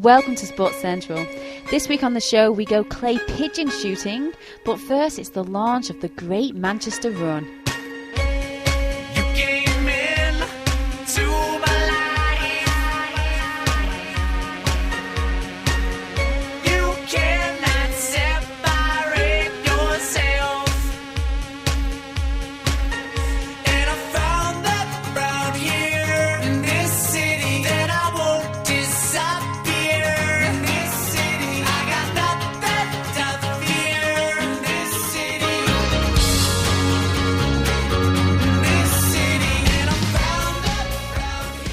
and welcome to Sports Central. This week on the show we go clay pidgeon shooting, but first it's the launch of the Great Manchester Run. You came in to my life. You cannot separate yourself. And I found that around here in this city that I won't disappear. In this city, I got nothing to fear. In this city.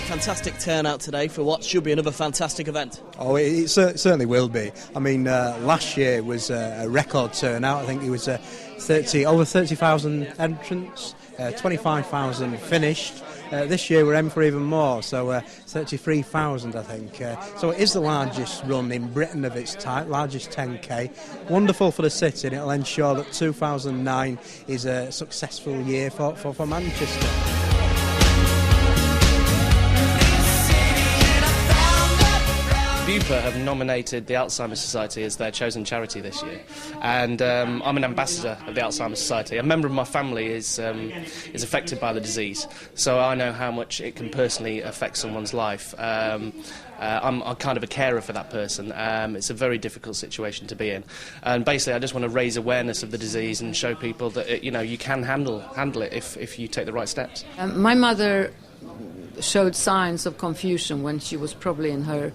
Fantastic turnout today for what should be another fantastic event. Oh, it certainly will be. I mean, last year was a record turnout. I think it was over 30,000 entrants, 25,000 finished. This year we're aiming for even more, so 33,000 I think. So it is the largest run in Britain of its type, largest 10k. Wonderful for the city, and it'll ensure that 2009 is a successful year for Manchester. Bupa have nominated the Alzheimer's Society as their chosen charity this year, and I'm an ambassador of the Alzheimer's Society. A member of my family is affected by the disease, so I know how much it can personally affect someone's life. I'm kind of a carer for that person. It's a very difficult situation to be in, and basically I just want to raise awareness of the disease and show people that you can handle it if you take the right steps. My mother showed signs of confusion when she was probably in her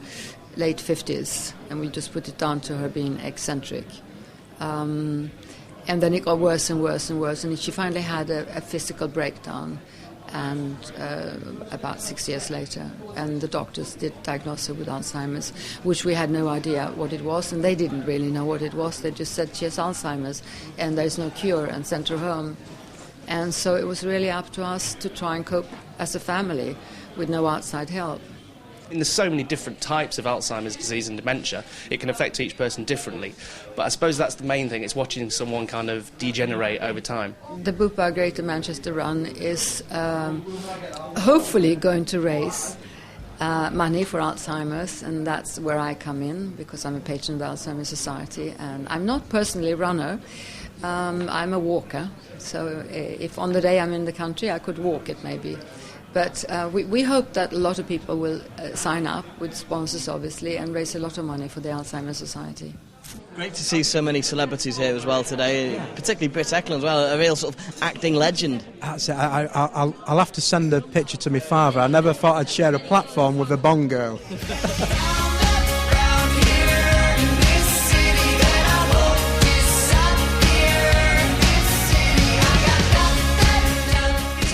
late 50s, and we just put it down to her being eccentric. And then it got worse and worse and worse, and she finally had a physical breakdown, and about 6 years later, and the doctors did diagnose her with Alzheimer's, which we had no idea what it was, and they didn't really know what it was. They just said she has Alzheimer's and there's no cure, and sent her home. And so it was really up to us to try and cope as a family with no outside help. And there's so many different types of Alzheimer's disease and dementia. It can affect each person differently. But I suppose that's the main thing. It's watching someone kind of degenerate over time. The Bupa Greater Manchester Run is hopefully going to raise money for Alzheimer's, and that's where I come in, because I'm a patron of the Alzheimer's Society, and I'm not personally a runner. I'm a walker, so if on the day I'm in the country I could walk it maybe. But we hope that a lot of people will sign up, with sponsors obviously, and raise a lot of money for the Alzheimer's Society. Great to see so many celebrities here as well today, particularly Britt Eklund as well, a real sort of acting legend. That's it. I'll have to send a picture to my father. I never thought I'd share a platform with a Bond girl.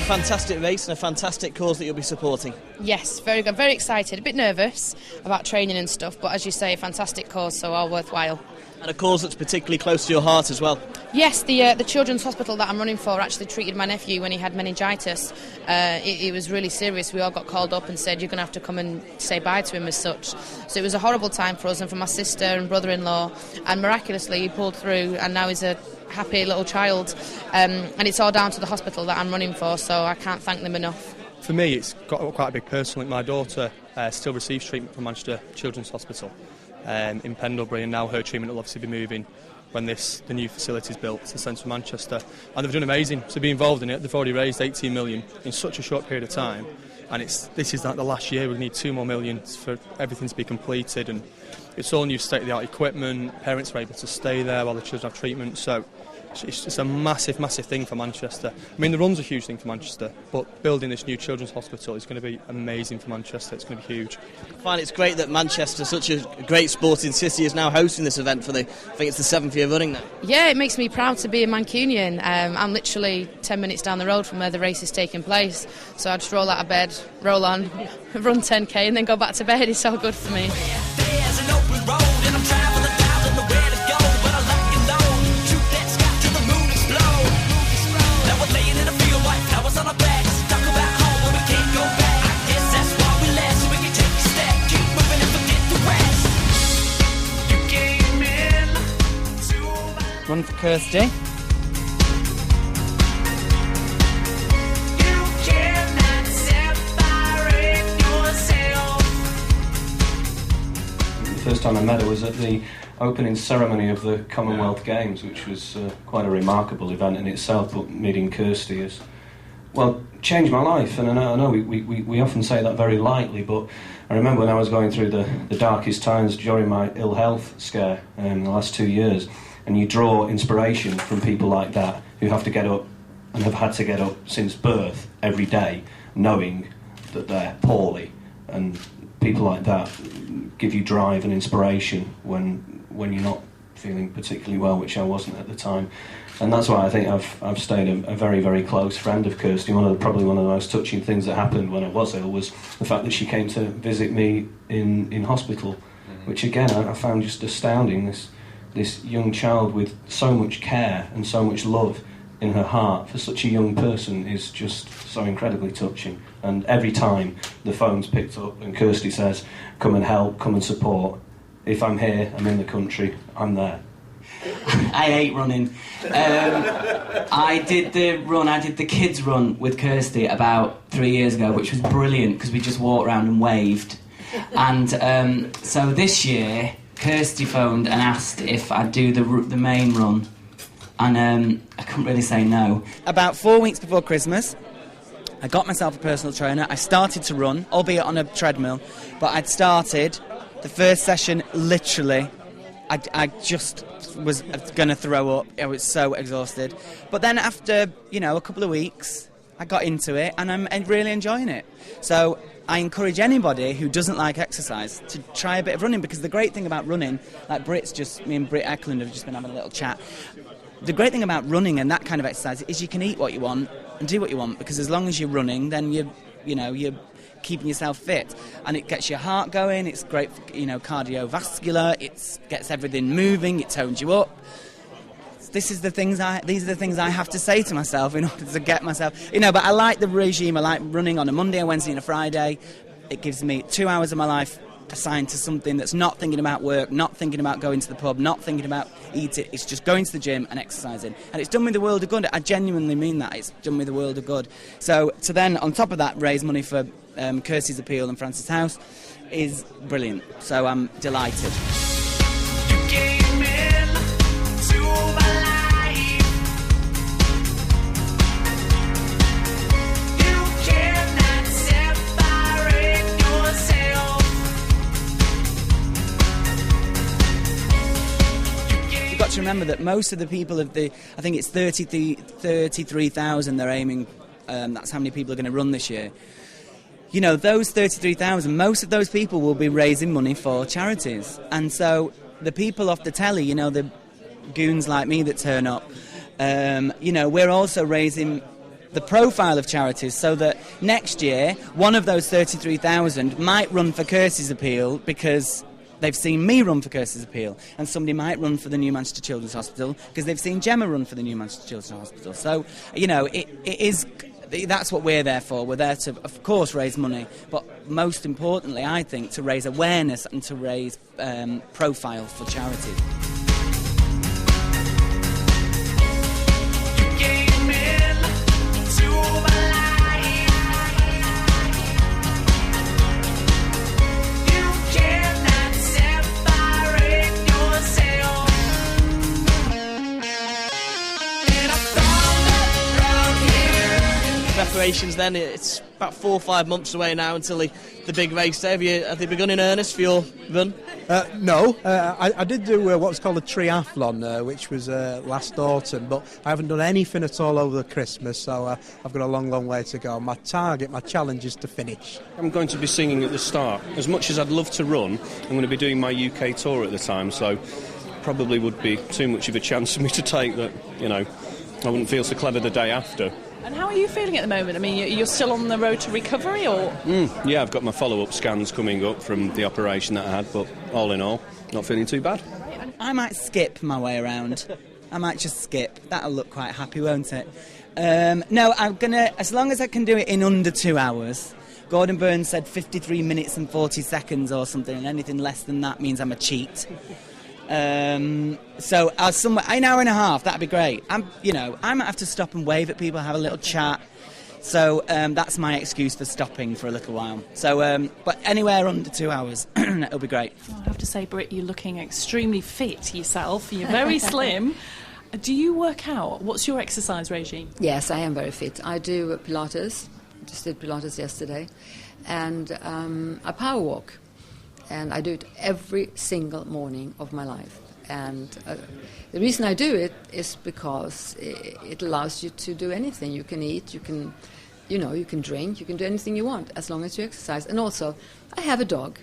Fantastic race and a fantastic cause that you'll be supporting. Yes, very good, very excited, a bit nervous about training and stuff, but as you say, a fantastic cause, so all worthwhile. And a cause that's particularly close to your heart as well. Yes, the children's hospital that I'm running for actually treated my nephew when he had meningitis. It was really serious. We all got called up and said you're going to have to come and say bye to him as such. So it was a horrible time for us and for my sister and brother-in-law, and miraculously he pulled through, and now he's a happy little child, and it's all down to the hospital that I'm running for, so I can't thank them enough. For me, it's got quite a big personal link. My daughter still receives treatment from Manchester Children's Hospital in Pendlebury, and now her treatment will obviously be moving when the new facility is built to central Manchester, and they've done amazing to be involved in it. They've already raised 18 million in such a short period of time, and this is like the last year. We need 2 more million for everything to be completed, and it's all new state-of-the-art equipment. Parents are able to stay there while the children have treatment, so it's just a massive thing for Manchester. I mean, the run's a huge thing for Manchester, but building this new children's hospital is going to be amazing for Manchester. It's going to be huge. I find it's great that Manchester, such a great sporting city, is now hosting this event for I think it's the 7th year running now. Yeah, it makes me proud to be a Mancunian. I'm literally 10 minutes down the road from where the race is taking place, so I just roll out of bed, roll on, run 10k and then go back to bed. It's all good for me. There's an open road and I'm traveling down, don't know where to go, but I like it low. Shoot that sky till the moon explodes. Now we're laying in a field, white flowers on our backs. Talk about home when we can't go back. I guess that's why we left, so we can take a step, keep moving and forget the rest. You came in to my One for Kirsty. You cannot separate yourself. first time I met her was at the opening ceremony of the Commonwealth Games, which was quite a remarkable event in itself, but meeting Kirsty has, well, changed my life. And I know we often say that very lightly, but I remember when I was going through the darkest times during my ill health scare in the last 2 years, and you draw inspiration from people like that who have to get up and have had to get up since birth every day, knowing that they're poorly, and people like that give you drive and inspiration when you're not feeling particularly well, which I wasn't at the time. And that's why I think I've stayed a very, very close friend of Kirsty. Probably one of the most touching things that happened when I was ill was the fact that she came to visit me in hospital, which again I found just astounding. This young child with so much care and so much love in her heart for such a young person is just so incredibly touching. And every time the phone's picked up and Kirsty says, come and help, come and support, if I'm here, I'm in the country, I'm there. I hate running. I did the kids run with Kirsty about 3 years ago, which was brilliant because we just walked around and waved. And so this year, Kirsty phoned and asked if I'd do the main run. And I couldn't really say no. About 4 weeks before Christmas, I got myself a personal trainer. I started to run, albeit on a treadmill, but I'd started the first session literally. I just was going to throw up. I was so exhausted. But then after, a couple of weeks, I got into it and I'm really enjoying it. So I encourage anybody who doesn't like exercise to try a bit of running, because the great thing about running, like me and Britt Eklund have just been having a little chat. The great thing about running and that kind of exercise is you can eat what you want and do what you want, because as long as you're running, then you're keeping yourself fit, and it gets your heart going. It's great for, cardiovascular. It gets everything moving. It tones you up. These are the things I have to say to myself in order to get myself, But I like the regime. I like running on a Monday, a Wednesday, and a Friday. It gives me 2 hours of my life assigned to something that's not thinking about work, not thinking about going to the pub, not thinking about eating. It's just going to the gym and exercising. And it's done me the world of good. I genuinely mean that. It's done me the world of good. So to then, on top of that, raise money for Kirsty's Appeal and Francis House is brilliant. So I'm delighted. You came into my life. You cannot separate yourself. You've got to remember that most of the people I think it's 33,000 they're aiming, that's how many people are going to run this year. Those 33,000, most of those people will be raising money for charities. And so the people off the telly, the goons like me that turn up, we're also raising the profile of charities so that next year, one of those 33,000 might run for Kirsty's Appeal because they've seen me run for Kirsty's Appeal, and somebody might run for the New Manchester Children's Hospital because they've seen Gemma run for the New Manchester Children's Hospital. So, it is... That's what we're there for. We're there to, of course, raise money, but most importantly, I think, to raise awareness and to raise profile for charities. You came into my life. You cannot separate yourself. And I thought around here. Preparations then, it's about 4 or 5 months away now until the big race day. Have they begun in earnest for your run? No, I did do what's called a triathlon, which was last autumn, but I haven't done anything at all over Christmas, so I've got a long, long way to go. My challenge is to finish. I'm going to be singing at the start. As much as I'd love to run, I'm going to be doing my UK tour at the time, so probably would be too much of a chance for me to take that, I wouldn't feel so clever the day after. And how are you feeling at the moment? I mean, you're still on the road to recovery, or...? Yeah, I've got my follow-up scans coming up from the operation that I had, but all in all, not feeling too bad. I might skip my way around. I might just skip. That'll look quite happy, won't it? No, I'm going to... As long as I can do it in under 2 hours... Gordon Burns said 53 minutes and 40 seconds or something, and anything less than that means I'm a cheat. So somewhere an hour and a half, that'd be great. I might have to stop and wave at people, have a little chat, So that's my excuse for stopping for a little while. So, but anywhere under 2 hours, it'll be great. I have to say, Britt, you're looking extremely fit yourself. You're very slim. Do you work out? What's your exercise regime? Yes, I am very fit. I do Pilates. Just did Pilates yesterday. And I power walk. And I do it every single morning of my life. And the reason I do it is because it allows you to do anything. You can eat, you can drink, you can do anything you want as long as you exercise. And also, I have a dog.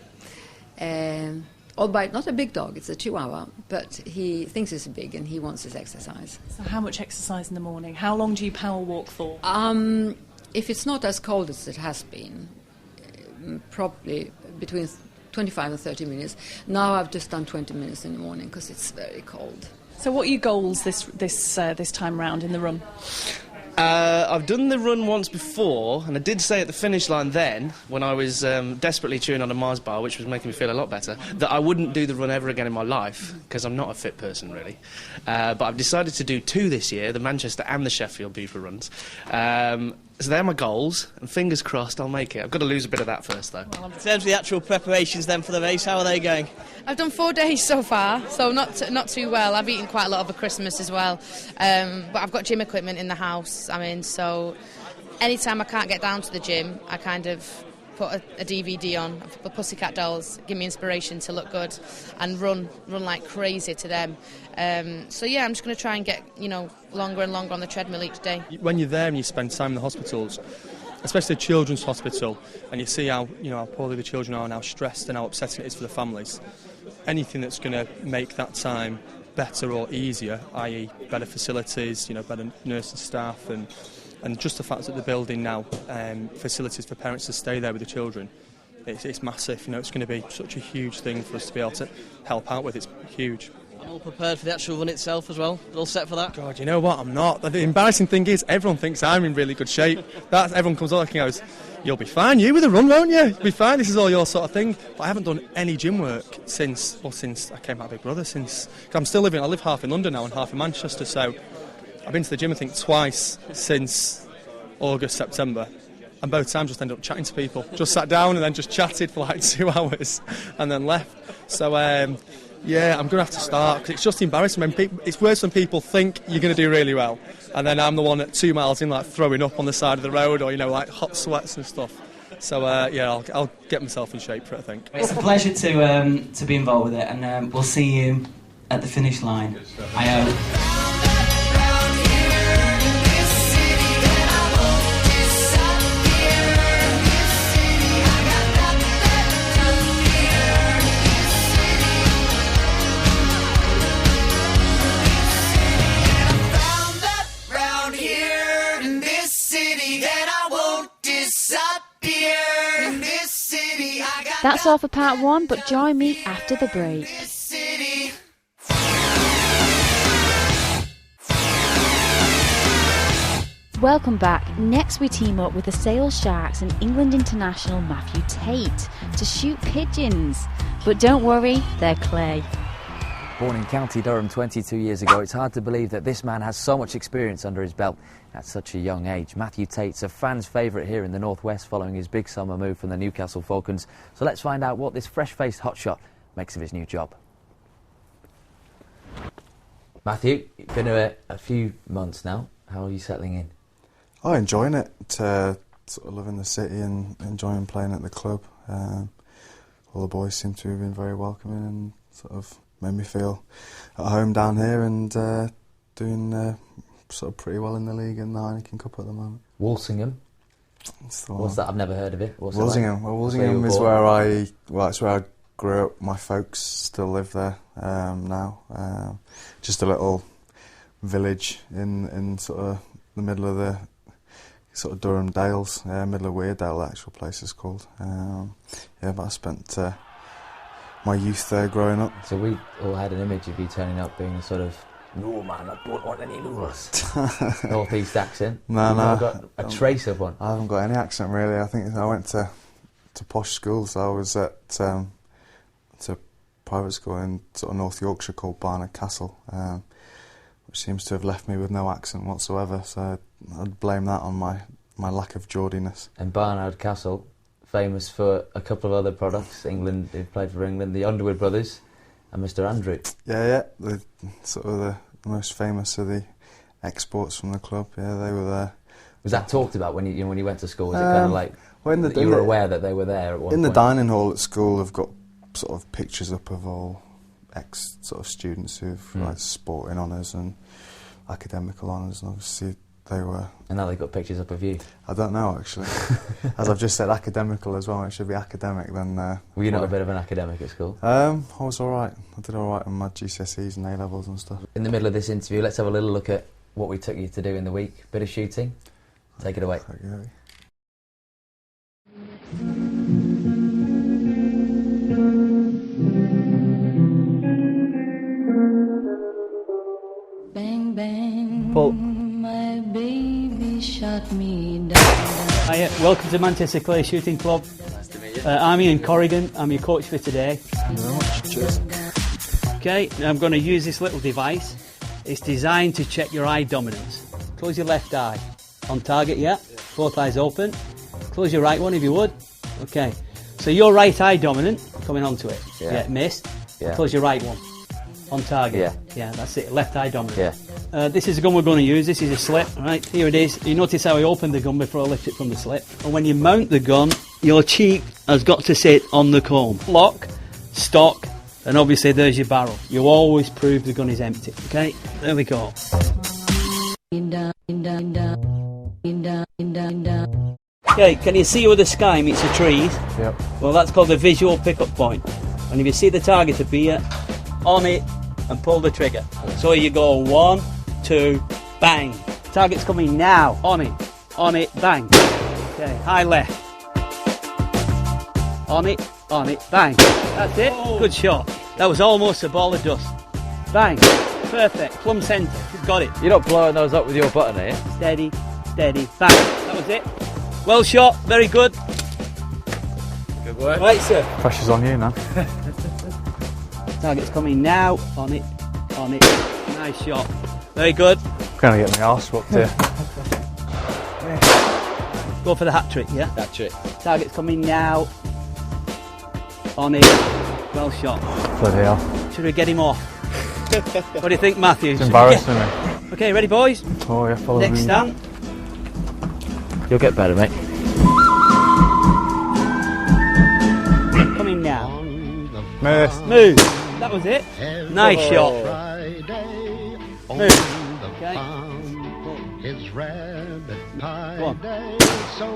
Albeit not a big dog, it's a Chihuahua, but he thinks it's big and he wants his exercise. So how much exercise in the morning? How long do you power walk for? If it's not as cold as it has been, probably between 25 and 30 minutes. Now I've just done 20 minutes in the morning because it's very cold. So what are your goals this time round in the run? I've done the run once before, and I did say at the finish line then, when I was desperately chewing on a Mars bar, which was making me feel a lot better, that I wouldn't do the run ever again in my life, because I'm not a fit person, really. But I've decided to do 2 this year, the Manchester and the Sheffield Bupa runs. So they're my goals, and fingers crossed I'll make it. I've got to lose a bit of that first, though. Well, in terms of the actual preparations then for the race, how are they going? I've done 4 days so far, so not too well. I've eaten quite a lot over Christmas as well, but I've got gym equipment in the house. So anytime I can't get down to the gym, I kind of put a DVD on, the Pussycat Dolls, give me inspiration to look good, and run like crazy to them. So yeah, I'm just going to try and get longer and longer on the treadmill each day. When you're there and you spend time in the hospitals, especially the children's hospital, and you see how how poorly the children are and how stressed and how upsetting it is for the families, anything that's going to make that time better or easier, i.e. better facilities, better nursing staff, and just the fact that they're building now facilities for parents to stay there with the children, it's massive. It's going to be such a huge thing for us to be able to help out with. It's huge. I'm all prepared for the actual run itself as well. All set for that? God, you know what? I'm not. The embarrassing thing is everyone thinks I'm in really good shape. Everyone comes up and goes, "You'll be fine, you with a run, won't you? You'll be fine, this is all your sort of thing." But I haven't done any gym work since I came out of Big Brother. I live half in London now and half in Manchester, so I've been to the gym I think twice since August, September, and both times just ended up chatting to people. Just sat down and then just chatted for like 2 hours and then left. So yeah, I'm going to have to start, because it's just embarrassing when it's worse when people think you're going to do really well, and then I'm the one at 2 miles in like throwing up on the side of the road, or like hot sweats and stuff. So yeah, I'll get myself in shape for it, I think. It's a pleasure to be involved with it, and we'll see you at the finish line. I hope. That's all for part 1, but join me after the break. Welcome back. Next we team up with the Sales Sharks and England international Mathew Tait to shoot pigeons. But don't worry, they're clay. Born in County Durham 22 years ago, it's hard to believe that this man has so much experience under his belt at such a young age. Mathew Tait's a fan's favourite here in the Northwest following his big summer move from the Newcastle Falcons. So let's find out what this fresh-faced hotshot makes of his new job. Mathew, you've been here a few months now. How are you settling in? Oh, enjoying it. Sort of living the city and enjoying playing at the club. All the boys seem to have been very welcoming and sort of made me feel at home down here, and doing sort of pretty well in the league and the Heineken Cup at the moment. Walsingham? What's that? I've never heard of it. What's Walsingham. It like? Well, Walsingham is it's where I grew up. My folks still live there now. Just a little village in sort of the middle of the sort of Durham Dales, middle of Weardale, the actual place is called. But I spent my youth there growing up. So we all had an image of you turning up being a sort of, "No man, I don't want any noodles." Northeast accent. No. I've got a trace of one. I haven't got any accent really. I think I went to posh schools. I was at to private school in sort of North Yorkshire called Barnard Castle, which seems to have left me with no accent whatsoever. So I'd blame that on my my lack of Geordiness. And Barnard Castle, famous for a couple of other products. England, who played for England, the Underwood brothers, and Mr. Andrew. Yeah, the sort of the most famous of the exports from the club. Yeah, they were there. Was that talked about when you went to school? Was it kind of like you were aware that they were there at one point? In the dining hall at school, I've got sort of pictures up of all sort of students who've like sporting honours and academical honours, and obviously they were. And now they've got pictures up of you. I don't know actually. As I've just said, academical as well. It should be academic. Then. Were you not a bit of an academic at school? I was all right. I did all right on my GCSEs and A levels and stuff. In the middle of this interview, let's have a little look at what we took you to do in the week. Bit of shooting. Take it away. Bang bang, Paul. my baby shot me down. Hiya, welcome to Manchester Clay Shooting Club. Nice to meet you. I'm Ian Corrigan, I'm your coach for today. Thank you very much. Cheers. Okay, now I'm going to use this little device. It's designed to check your eye dominance. Close your left eye. On target, yeah? Both eyes open. Close your right one if you would. Okay, so your right eye dominant, coming onto it. Yeah. Missed. Yeah. Close your right one. On target. Yeah. Yeah, that's it. Left eye dominant. Yeah. This is the gun we're going to use. This is a slip. Right, here it is. You notice how I opened the gun before I lift it from the slip. And when you mount the gun, your cheek has got to sit on the comb. Lock, stock, and obviously there's your barrel. You always prove the gun is empty. Okay, there we go. Okay, can you see where the sky meets the trees? Yep. Well, that's called the visual pickup point. And if you see the target appear, on it and pull the trigger. So you go 1, 2, bang. Target's coming now. On it, bang. Okay, high left. On it, bang. That's it. Good shot. That was almost a ball of dust. Bang. Perfect. Plumb centre. You've got it. You're not blowing those up with your button, are you? Steady, steady, bang. That was it. Well shot. Very good. Good work. Right, sir. Pressure's on you now. Target's coming now. On it. Nice shot. Very good. Going to get my arse whooped here. Go for the hat trick, yeah? Hat trick. Target's coming now. On it. Well shot. Bloody hell. Should we get him off? What do you think, Matthew? It's embarrassing me. Okay, ready, boys? Oh, yeah, follow me. Next stand. You'll get better, mate. Coming now. Miss. Move. That was it. Nice shot. Move. Okay. Go on.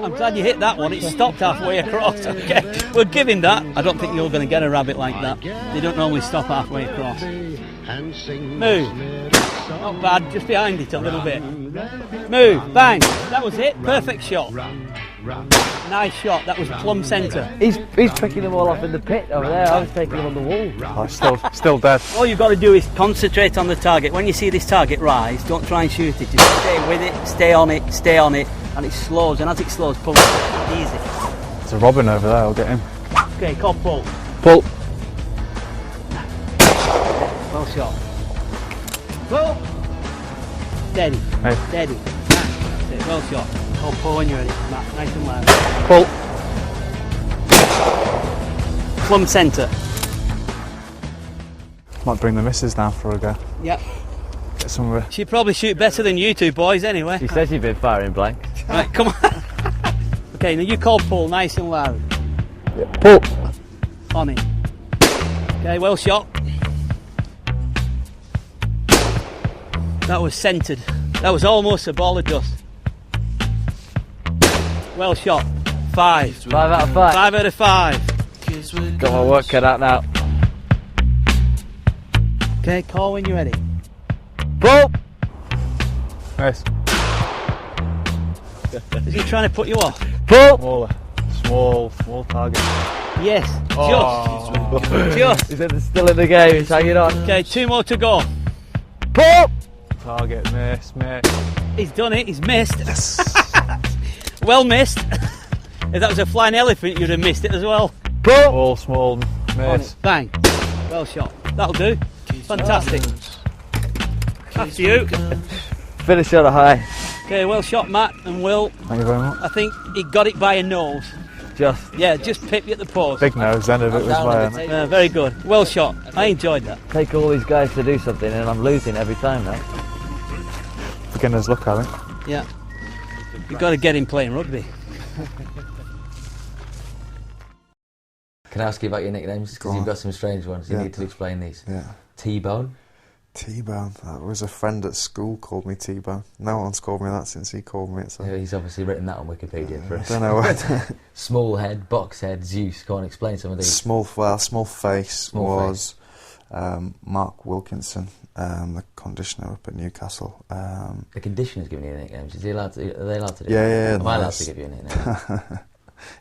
I'm glad you hit that one. It stopped halfway across. Okay. We'll give him that. I don't think you're going to get a rabbit like that. They don't normally stop halfway across. Move. Not bad. Just behind it a little bit. Move. Bang. That was it. Perfect shot. Nice shot. That was plumb centre. He's picking them all off in the pit over there. I was taking them on the wall. Oh, still dead. All you've got to do is concentrate on the target. When you see this target rise, don't try and shoot it. Just stay with it, stay on it, and it slows. And as it slows, pull it. Easy. There's a robin over there. I'll get him. Okay, call pull. Pull. Well shot. Pull. Steady. Hey. Steady. That's it. Well shot. Call pull when you're ready. Matt, nice and loud. Pull. Plumb centre. Might bring the missus down for a go. Yep. Get some of She'd probably shoot better than you two boys anyway. She says you've been firing blank. Right, come on. Okay, now you call pull nice and loud. Yeah. Pull. On it. Okay, well shot. That was centred. That was almost a ball of dust. Well shot. 5. 5 out of 5. 5 out of 5. Got my work cut out now. Okay, call when you're ready. Pull. Nice. Is he trying to put you off? Pull. Small target. Yes. Oh. Just. He's still in the game. He's hanging on. Okay, 2 more to go. Pull. Target. Miss. He's done it. He's missed. Yes. Well missed. If that was a flying elephant, you'd have missed it as well. Pull. Small. Miss. Bang. Well shot. That'll do. Fantastic. After you. Finish on a high. Okay, well shot, Matt and Will. Thank you very much. I think he got it by a nose. Just pipped you at the post. Big nose, then if it was by a... Very good. Well shot. I enjoyed that. Take all these guys to do something and I'm losing every time now. Beginner's luck, I think. Yeah. You've got to get him playing rugby. Can I ask you about your nicknames? Because you've got some strange ones. You need to explain these. Yeah. T-Bone? T-Bone. That was a friend at school called me T-Bone. No one's called me that since he called me it. So. Yeah, he's obviously written that on Wikipedia for us. I don't know what. Small head, box head, Zeus. Go on, explain some of these. Small face was Mark Wilkinson, the conditioner up at Newcastle. The conditioner's giving you nicknames. Is he allowed to? Are they allowed to do? Yeah. Am I allowed to give you a nickname?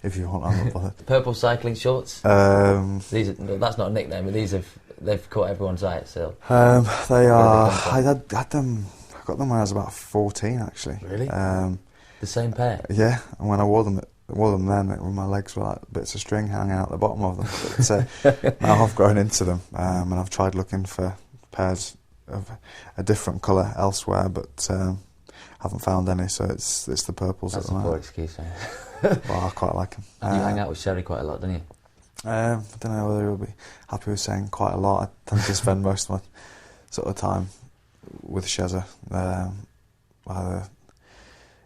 If you want, I'm not bothered. Purple cycling shorts. These that's not a nickname, but they've caught everyone's eye still. They are. I got them when I was about 14, actually. Really? The same pair. Yeah, and when I wore them then, my legs were like bits of string hanging out the bottom of them. But now I've grown into them, and I've tried looking for pairs of a different colour elsewhere, but haven't found any. So it's the purples. That's at the a poor moment. excuse, man. Well, I quite like them. You hang out with Sherry quite a lot, don't you? I don't know whether he'll be happy with saying quite a lot. I tend to spend most of my sort of time with Shezza, either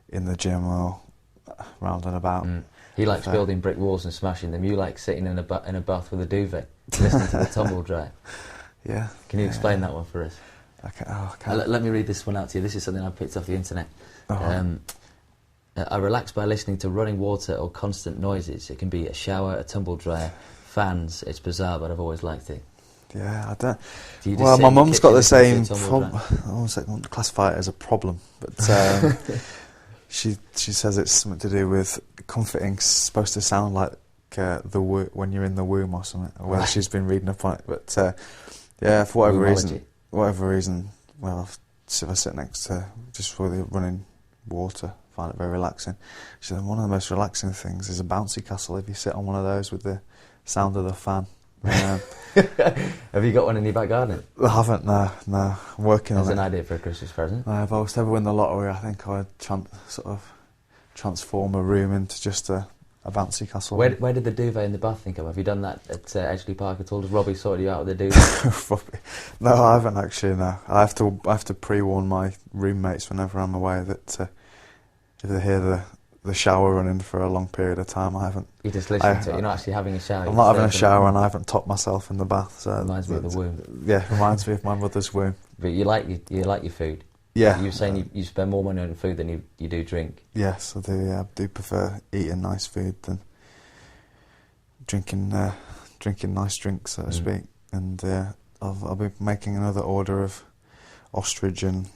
in the gym or round and about. He likes building brick walls and smashing them. You like sitting in a bath with a duvet, listening to the tumble dry. Yeah. Can you explain that one for us? Okay. Let me read this one out to you. This is something I picked off the internet. I relax by listening to running water or constant noises. It can be a shower, a tumble dryer, fans. It's bizarre, but I've always liked it. Yeah, I don't. Do you just Well, sit my in the mum's got the kitchen same. listening to a tumble I won't classify it as a problem, but she says it's something to do with comforting. Supposed to sound like when you're in the womb or something. Or whether she's been reading up on it, but yeah, for whatever reason, well, if I sit next to just for the running water, I find it very relaxing. She said one of the most relaxing things is a bouncy castle. If you sit on one of those with the sound of the fan. Have you got one in your back garden? I haven't, no. I'm working on it. That's an idea for a Christmas present. If I was to ever win the lottery, I think I would transform a room into just a bouncy castle. Where did the duvet in the bath thing come? Have you done that at Edgeley Park at all? Does Robbie sort you out with the duvet? No, I haven't actually, no. I have to pre-warn my roommates whenever I'm away that if they hear the shower running for a long period of time, I haven't... You just listen to it, you're not actually having a shower. I'm not having a shower and I haven't topped myself in the bath. So reminds me of the womb. Yeah, reminds me of my mother's womb. But you like your food? Yeah. You were saying you spend more money on food than you do drink? Yes, I do, yeah. I do prefer eating nice food than drinking nice drinks, so to speak. And I'll be making another order of ostrich and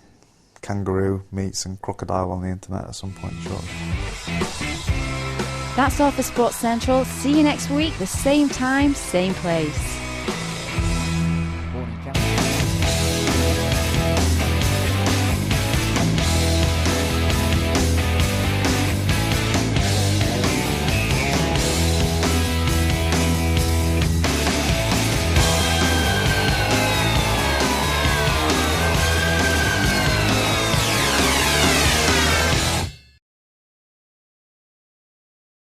kangaroo meats and crocodile on the internet at some point shortly. That's all for Sports Central. See you next week, the same time, same place.